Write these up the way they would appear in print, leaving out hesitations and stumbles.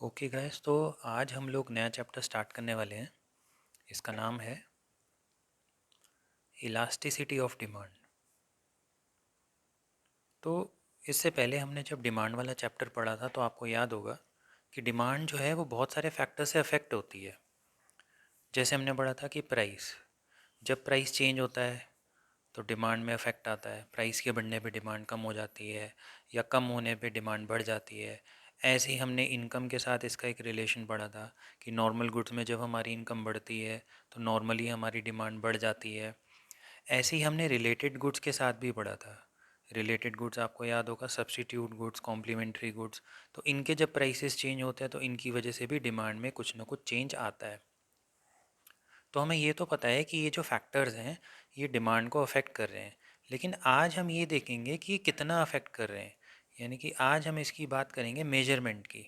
Okay guys, तो आज हम लोग नया चैप्टर स्टार्ट करने वाले हैं। इसका नाम है इलास्टिसिटी ऑफ डिमांड। तो इससे पहले हमने जब डिमांड वाला चैप्टर पढ़ा था तो आपको याद होगा कि डिमांड जो है वो बहुत सारे फैक्टर से अफेक्ट होती है। जैसे हमने पढ़ा था कि जब प्राइस चेंज होता है तो डिमांड में अफेक्ट आता है। प्राइस के बढ़ने पे डिमांड कम हो जाती है या कम होने पे डिमांड बढ़ जाती है। ऐसे ही हमने इनकम के साथ इसका एक रिलेशन पढ़ा था कि नॉर्मल गुड्स में जब हमारी इनकम बढ़ती है तो नॉर्मली हमारी डिमांड बढ़ जाती है। ऐसे ही हमने रिलेटेड गुड्स के साथ भी पढ़ा था। रिलेटेड गुड्स आपको याद होगा, सब्स्टिट्यूट गुड्स, कॉम्प्लीमेंट्री गुड्स। तो इनके जब प्राइसेस चेंज होते हैं तो इनकी वजह से भी डिमांड में कुछ ना कुछ चेंज आता है। तो हमें ये तो पता है कि ये जो फैक्टर्स हैं ये डिमांड को अफेक्ट कर रहे हैं, लेकिन आज हम ये देखेंगे कि ये कितना अफेक्ट कर रहे हैं। यानी कि आज हम इसकी बात करेंगे मेजरमेंट की।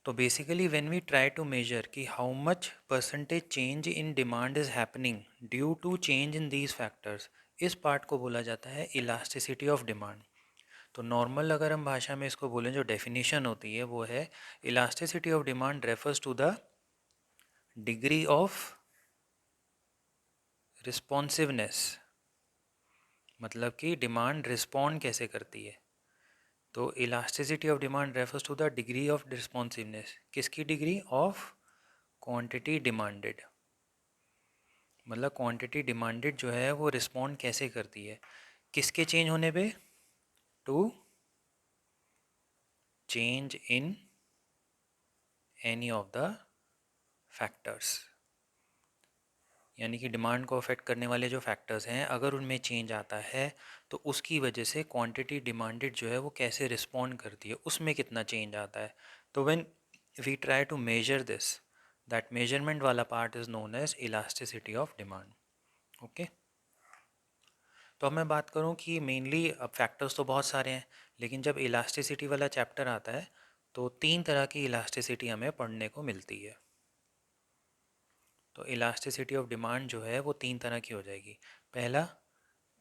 तो basically when we try to measure कि how much percentage change in demand is happening due to change in these factors, इस पार्ट को बोला जाता है इलास्टिसिटी ऑफ डिमांड। तो नॉर्मल अगर हम भाषा में इसको बोलें, जो डेफिनेशन होती है वो है elasticity of demand refers to the degree of responsiveness, मतलब कि डिमांड रिस्पॉन्ड कैसे करती है। तो elasticity of demand refers to the degree of responsiveness. किसकी डिग्री? Of quantity demanded. मतलब क्वांटिटी डिमांडेड जो है वो रिस्पॉन्ड कैसे करती है, किसके चेंज होने पे? To change in any of the factors. यानी कि डिमांड को अफेक्ट करने वाले जो फैक्टर्स हैं अगर उनमें चेंज आता है तो उसकी वजह से क्वांटिटी डिमांडेड जो है वो कैसे रिस्पॉन्ड करती है, उसमें कितना चेंज आता है। तो when we try to measure this, that measurement वाला part is known as elasticity of demand. Okay, तो अब मैं बात करूं कि मेनली अब फैक्टर्स तो बहुत सारे हैं, लेकिन जब इलास्टिसिटी वाला चैप्टर आता है तो तीन तरह की इलास्टिसिटी हमें पढ़ने को मिलती है। तो इलास्टिसिटी ऑफ डिमांड जो है वो तीन तरह की हो जाएगी। पहला,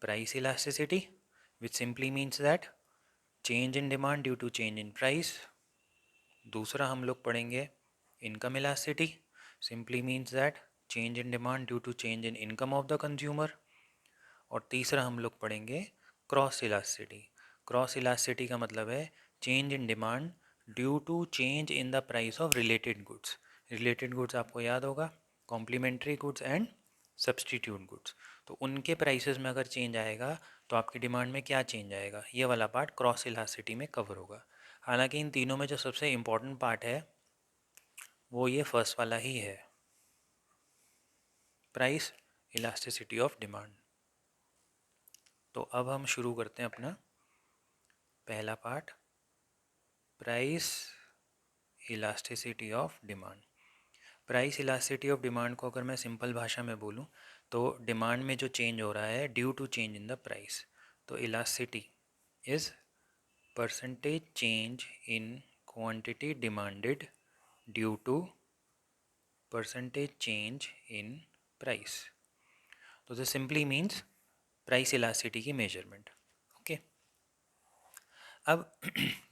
price elasticity, which simply means that change in demand due to change in price. दूसरा हम लोग पढ़ेंगे income elasticity, simply means that change in demand due to change in income of the consumer. और तीसरा हम लोग पढ़ेंगे क्रॉस इलास्टिसिटी। क्रॉस इलास्टिसिटी का मतलब है change in demand due to change in the price of related goods. Related goods आपको याद होगा, complementary goods and substitute goods. तो उनके प्राइसेस में अगर चेंज आएगा तो आपकी डिमांड में क्या चेंज आएगा, ये वाला पार्ट क्रॉस इलास्टिसिटी में कवर होगा। हालांकि इन तीनों में जो सबसे इम्पॉर्टेंट पार्ट है वो ये फर्स्ट वाला ही है, प्राइस इलास्टिसिटी ऑफ डिमांड। तो अब हम शुरू करते हैं अपना पहला part, price elasticity of demand. Price elasticity of demand को अगर मैं सिंपल भाषा में बोलूं तो डिमांड में जो चेंज हो रहा है due to change in the price. तो elasticity is percentage change in quantity demanded due to percentage change in price. तो this simply means price elasticity की मेजरमेंट। ओके, अब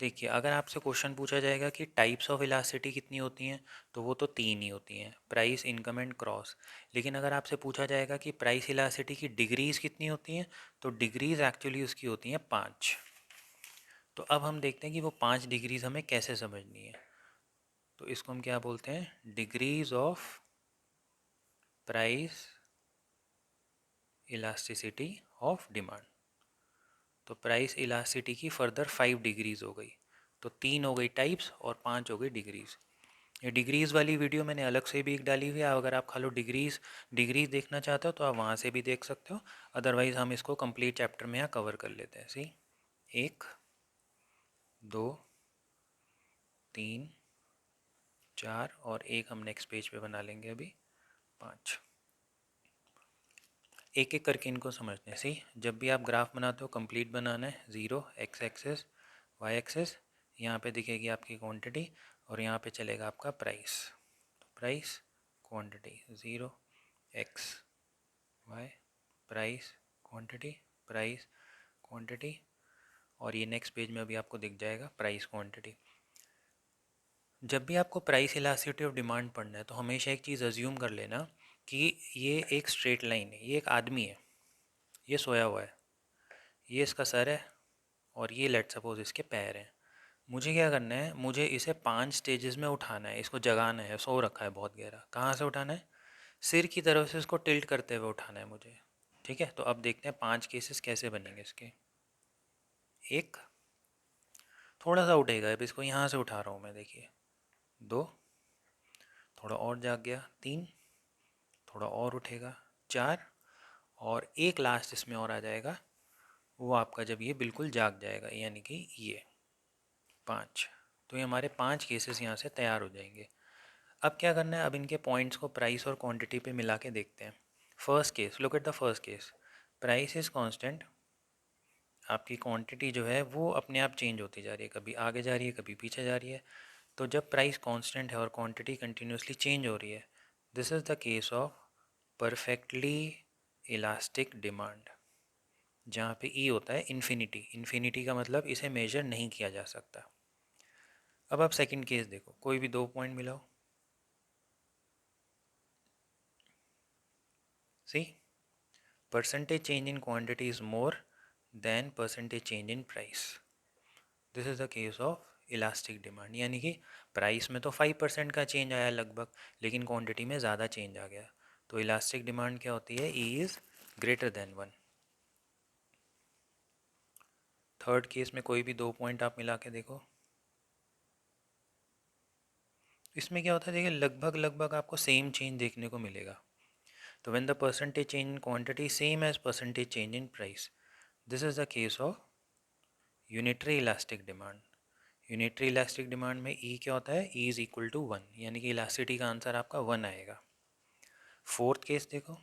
देखिए, अगर आपसे क्वेश्चन पूछा जाएगा कि टाइप्स ऑफ इलास्टिसिटी कितनी होती हैं तो वो तो तीन ही होती हैं, प्राइस, इनकम एंड क्रॉस। लेकिन अगर आपसे पूछा जाएगा कि प्राइस इलास्टिसिटी की डिग्रीज कितनी होती हैं तो डिग्रीज एक्चुअली उसकी होती हैं 5। तो अब हम देखते हैं कि वो 5 डिग्रीज हमें कैसे समझनी है। तो इसको हम क्या बोलते हैं? Degrees of price elasticity of demand. तो प्राइस इलास्टिसिटी की फर्दर 5 डिग्रीज हो गई। तो 3 हो गई टाइप्स और 5 हो गई डिग्रीज। ये डिग्रीज़ वाली वीडियो मैंने अलग से भी एक डाली हुई है, अगर आप खाली डिग्रीज देखना चाहते हो तो आप वहाँ से भी देख सकते हो। अदरवाइज़ हम इसको कंप्लीट चैप्टर में यहाँ कवर कर लेते हैं। सी, 1, 2, 3, 4 और एक हम नेक्स्ट पेज पे बना लेंगे अभी 5। एक एक करके इनको समझते हैं। सी, जब भी आप ग्राफ बनाते हो कंप्लीट बनाना है। 0 एक्स एक्सेस, वाई एक्सेस, यहाँ पे दिखेगी आपकी क्वांटिटी और यहाँ पे चलेगा आपका प्राइस। तो price, quantity, 0 X Y, price, quantity, price, quantity. और ये नेक्स्ट पेज में अभी आपको दिख जाएगा प्राइस क्वांटिटी। जब भी आपको प्राइस इलास्टिसिटी ऑफ डिमांड पढ़ना है तो हमेशा एक चीज़ अज्यूम कर लेना कि ये एक स्ट्रेट लाइन है, ये एक आदमी है, ये सोया हुआ है, ये इसका सर है और ये लेट सपोज इसके पैर हैं। मुझे क्या करना है, मुझे इसे 5 स्टेजेस में उठाना है, इसको जगाना है, सो रखा है बहुत गहरा। कहाँ से उठाना है? सिर की तरफ से इसको टिल्ट करते हुए उठाना है मुझे। ठीक है, तो अब देखते हैं 5 केसेस कैसे बनेंगे इसके। एक, थोड़ा सा उठेगा, अब इसको यहाँ से उठा रहा हूँ मैं, देखिए। 2, थोड़ा और जाग गया। 3, थोड़ा और उठेगा। 4, और एक लास्ट इसमें और आ जाएगा, वो आपका जब ये बिल्कुल जाग जाएगा, यानी कि ये 5। तो ये हमारे 5 केसेस यहाँ से तैयार हो जाएंगे। अब क्या करना है, अब इनके पॉइंट्स को प्राइस और क्वांटिटी पे मिला के देखते हैं। First case, look at the first case. Price is constant, आपकी क्वांटिटी जो है वो अपने आप चेंज होती जा रही है, कभी आगे जा रही है कभी पीछे जा रही है। तो जब प्राइस कांस्टेंट है और क्वांटिटी कंटिन्यूसली चेंज हो रही है, this is the case of perfectly elastic demand, जहाँ पे ई होता है इन्फिनिटी। इन्फिनिटी का मतलब इसे मेजर नहीं किया जा सकता। अब आप सेकंड केस देखो, कोई भी 2 पॉइंट मिलाओ। See, percentage change in quantity is more than percentage change in price. This is the case of elastic demand, यानी कि प्राइस में तो 5% का चेंज आया लगभग, लेकिन क्वांटिटी में ज़्यादा चेंज आ गया। तो इलास्टिक डिमांड क्या होती है? E is greater than 1। Third case में कोई भी 2 पॉइंट आप मिला के देखो, इसमें क्या होता है, देखिए लगभग लगभग आपको सेम चेंज देखने को मिलेगा। तो when the percentage change in quantity same as percentage change in price, this is the case of unitary elastic demand. Unitary elastic demand में ई क्या होता है? ई इज़ इक्वल टू 1, यानी कि इलास्टिसिटी का आंसर आपका 1 आएगा। फोर्थ केस देखो,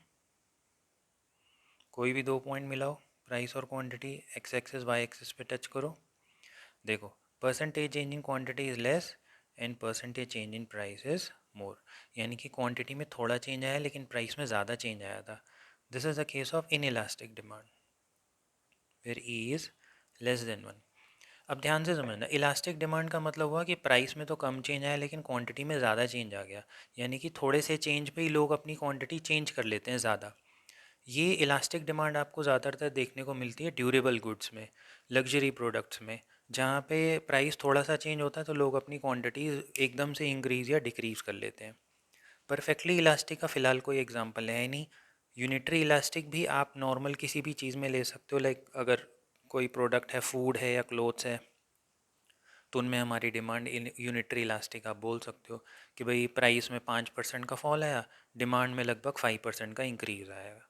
कोई भी 2 पॉइंट मिलाओ, प्राइस और quantity, X axis Y axis पे टच करो। देखो, percentage change in quantity is less and percentage change in price is more, यानी कि क्वांटिटी में थोड़ा चेंज आया लेकिन प्राइस में ज़्यादा चेंज आया था। This is the case of inelastic demand where E is less than 1। अब ध्यान से समझना, इलास्टिक डिमांड का मतलब हुआ कि प्राइस में तो कम चेंज आया लेकिन क्वांटिटी में ज़्यादा चेंज आ गया, यानी कि थोड़े से चेंज पे ही लोग अपनी क्वांटिटी चेंज कर लेते हैं ज़्यादा। ये इलास्टिक डिमांड आपको ज़्यादातर देखने को मिलती है ड्यूरेबल गुड्स में, लग्जरी प्रोडक्ट्स में, जहाँ पे प्राइस थोड़ा सा चेंज होता है तो लोग अपनी क्वांटिटी एकदम से इंक्रीज़ या डिक्रीज़ कर लेते हैं। परफेक्टली इलास्टिक का फ़िलहाल कोई एग्जांपल है नहीं। यूनिटरी इलास्टिक भी आप नॉर्मल किसी भी चीज़ में ले सकते हो, लाइक अगर कोई प्रोडक्ट है, फूड है या क्लोथ्स है, तो उनमें हमारी डिमांड यूनिटरी इलास्टिक आप बोल सकते हो कि भाई प्राइस में 5% का फॉल आया, डिमांड में लगभग 5% का इंक्रीज़ आएगा।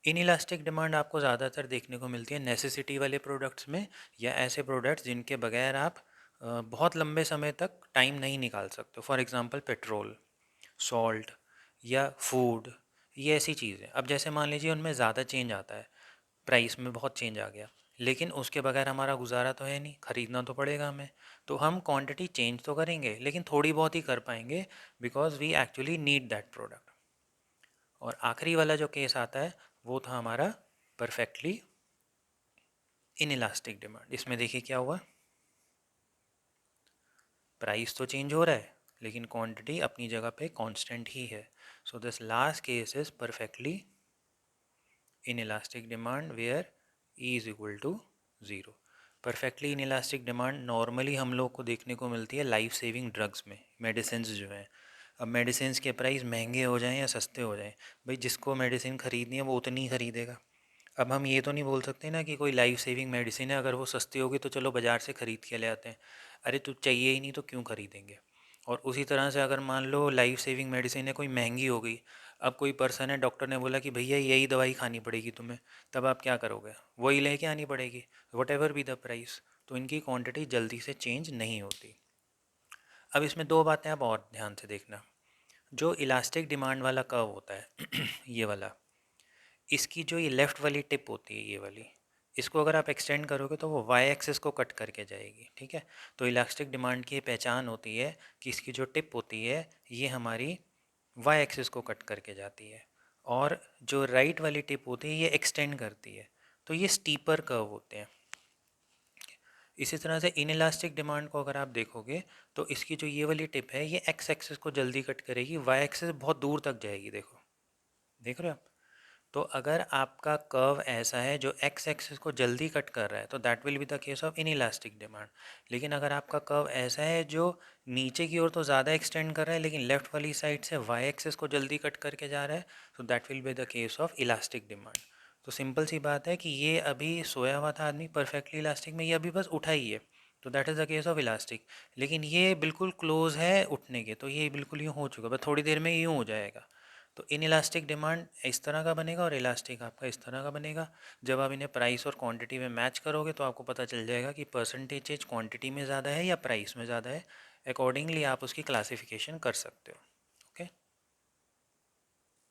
इन इलास्टिक डिमांड आपको ज़्यादातर देखने को मिलती है नेसेसिटी वाले प्रोडक्ट्स में, या ऐसे प्रोडक्ट्स जिनके बगैर आप बहुत लंबे समय तक टाइम नहीं निकाल सकते। फॉर एग्जांपल पेट्रोल, सॉल्ट या फूड, ये ऐसी चीज़ है। अब जैसे मान लीजिए उनमें ज़्यादा चेंज आता है, प्राइस में बहुत चेंज आ गया, लेकिन उसके बगैर हमारा गुजारा तो है नहीं, ख़रीदना तो पड़ेगा हमें। तो हम क्वांटिटी चेंज तो करेंगे लेकिन थोड़ी बहुत ही कर पाएंगे, because we actually need that product. और आखिरी वाला जो केस आता है वो था हमारा परफेक्टली इन इलास्टिक डिमांड। इसमें देखिए क्या हुआ, प्राइस तो चेंज हो रहा है लेकिन क्वांटिटी अपनी जगह पे कांस्टेंट ही है। So this last case is perfectly inelastic demand where E is equal to 0। Perfectly inelastic demand normally हम लोग को देखने को मिलती है लाइफ सेविंग ड्रग्स में, मेडिसिन जो हैं। अब मेडिसिन के प्राइस महंगे हो जाएं या सस्ते हो जाएं, भाई जिसको मेडिसिन ख़रीदनी है वो उतनी ही ख़रीदेगा। अब हम ये तो नहीं बोल सकते ना कि कोई लाइफ सेविंग मेडिसिन है, अगर वो सस्ती होगी तो चलो बाज़ार से ख़रीद के ले आते हैं। अरे तो चाहिए ही नहीं तो क्यों ख़रीदेंगे। और उसी तरह से अगर मान लो लाइफ सेविंग मेडिसिन है, कोई महंगी हो गई, अब कोई पर्सन है, डॉक्टर ने बोला कि भैया यही दवाई खानी पड़ेगी तुम्हें, तब आप क्या करोगे? वही लेके आनी पड़ेगी, what ever be the price. तो इनकी क्वांटिटी जल्दी से चेंज नहीं होती। अब इसमें दो बातें आप और ध्यान से देखना। जो इलास्टिक डिमांड वाला कर्व होता है ये वाला, इसकी जो ये लेफ़्ट वाली टिप होती है, ये वाली, इसको अगर आप एक्सटेंड करोगे तो वो वाई एक्सिस को कट करके जाएगी। ठीक है, तो इलास्टिक डिमांड की ये पहचान होती है कि इसकी जो टिप होती है ये हमारी वाई एक्सिस को कट करके जाती है, और जो राइट वाली टिप होती है ये एक्सटेंड करती है। तो ये स्टीपर कर्व होते हैं। इसी तरह से इनइलास्टिक डिमांड को अगर आप देखोगे तो इसकी जो ये वाली टिप है ये एक्स एक्सिस को जल्दी कट करेगी, वाई एक्सिस बहुत दूर तक जाएगी। देखो, देख रहे हो आप? तो अगर आपका कर्व ऐसा है जो एक्स एक्सिस को जल्दी कट कर रहा है तो that will be the case of inelastic demand. लेकिन अगर आपका कर्व ऐसा है जो नीचे की ओर तो ज़्यादा एक्सटेंड कर रहा है लेकिन लेफ्ट वाली साइड से वाई एक्सिस को जल्दी कट करके जा रहा है, तो that will be the case of elastic demand. तो सिंपल सी बात है कि ये अभी सोया हुआ था आदमी परफेक्टली इलास्टिक में, ये अभी बस उठा ही है, तो that is the case of elastic. लेकिन ये बिल्कुल क्लोज है उठने के, तो ये बिल्कुल यूँ हो चुका, बस थोड़ी देर में यूँ हो जाएगा। तो इन इलास्टिक डिमांड इस तरह का बनेगा और इलास्टिक आपका इस तरह का बनेगा। जब आप इन्हें प्राइस और क्वांटिटी में मैच करोगे तो आपको पता चल जाएगा कि परसेंटेज चेंज क्वांटिटी में ज़्यादा है या प्राइस में ज़्यादा है। अकॉर्डिंगली आप उसकी क्लासिफिकेशन कर सकते हो।